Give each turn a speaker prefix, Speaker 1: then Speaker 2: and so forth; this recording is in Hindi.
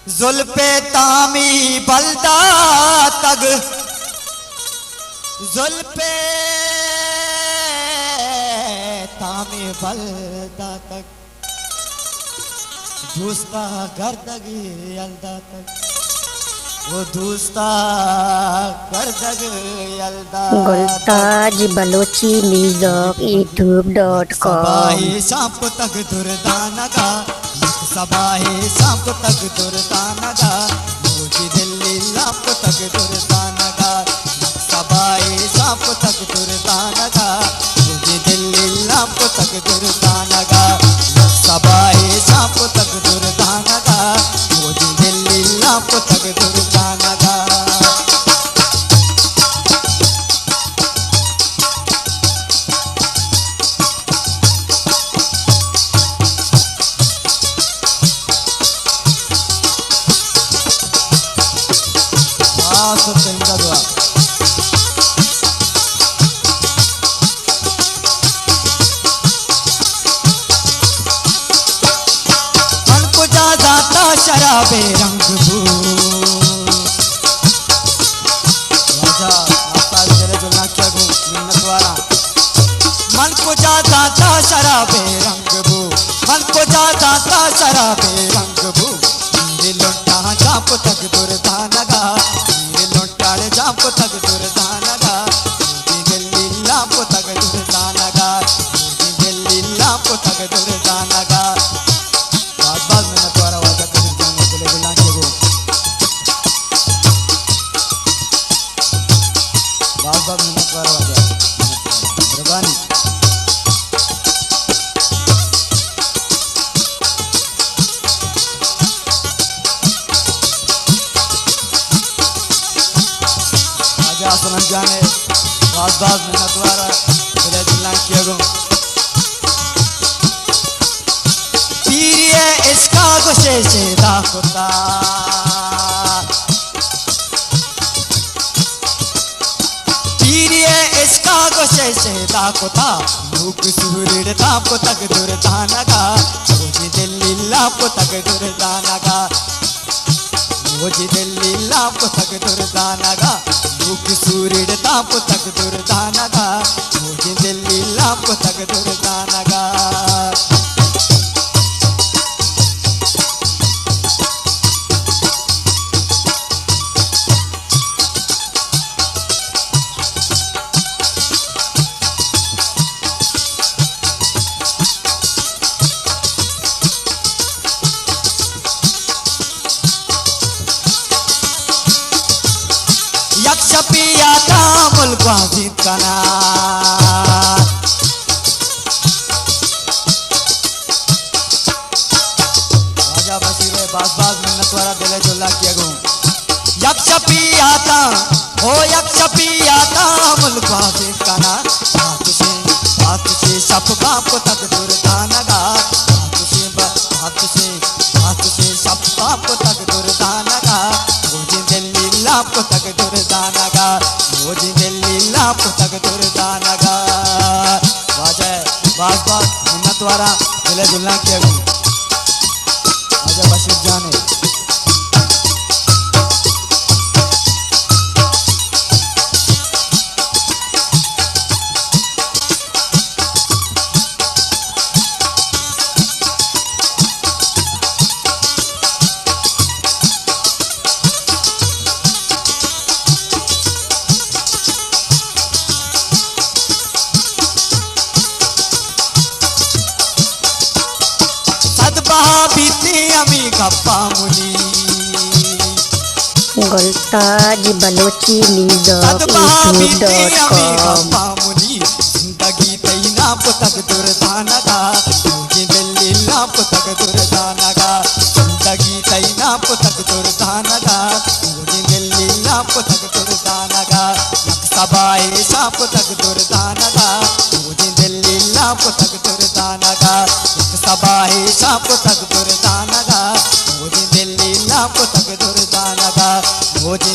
Speaker 1: जुल्फे तामी बलदा तग जुल्फे तामी बलदा तक दोस्ता गर्दग यल्दा तक वो दोस्ता गर्दग यल्दा
Speaker 2: गुलताज बलोची म्यूजिक youtube.com
Speaker 1: सबाहे सांप तक दुर्दानगा सबाहे सांप तक दुर्दानगा मुझे दिल्ली लाप तक दुर्दानगा सबाहे सांप तक दुर्दानगा मुझे दिल्ली लाप तक दुर्दानगा सबाहे सांप तक दुर्दानगा मुझे दिल्ली लाप तक दुर्दानगा मन को जा जाता शराबे रंग भू राजा माता तेरे जो नाक्या गो मिन्नत वाला मन को जा जाता शराबे रंग भू मन को जा जाता शराबे रंग भू मेरे लोटा जाप तक दुर्दानगा मेरे लोटा जाप तक दुर्दानगा मुझे दिल्ली लाप तक दुर्दानगा मुझे दिल्ली लाप तक दुर्दानगा बात बात में नतवारा वाजा कर जाने के लिए बुलाने को बात बात में नतवारा वाजा मेहरबानी आजा सुन जाने बात बात में नतवारा तेरे बुलाने को पीरिये इसका गुस्से से दाखुता पीरिये इसका गुस्से से दाखुता भूख सूरड़ ताप तक दुर्दानगा मुझे दिल्ली लाप तक दुर्दानगा मुझे दिल्ली लाप तक दुर्दानगा भूख सूरड़ ताप तक दुर्दानगा मुझे दिल्ली लाप तक दुर्दानगा यक्ष पियाता मुल्क वाजिद कना राजा बसीरे बास बास मिन्नत वाला दिले जोला किया गो यक्ष पियाता हो यक्ष पियाता मुल्क वाजिद कना बात से सब बाप तक दुर्दानगा बात से सब बाप तक दुर्दानगा मुझे दिल्ली लाप तक दुर्दानगा मुझे दिल्ली लाप तक दुर्दानगा वाजे बास बास मिन्नत वाला दिले जुलना किया गो आजा बशीर जाने बीती अमी गप्पा मुनी
Speaker 2: गुलताज बलोची म्यूजिक youtube.com
Speaker 1: मुनी जिंदगी तई नाप तक दुर्दानगा मुझे दिल्ली लाप तक दुर्दानगा जिंदगी तई नाप तक दुर्दानगा मुझे दिल्ली लाप तक दुर्दानगा सबाए सांप तक दुर्दानगा मुझे दिल्ली लाप तक दुर्दानगा सबाए सांप तक दुर्दानगा मुझे दिल्ली लाप तक दुर्दानगा मुझे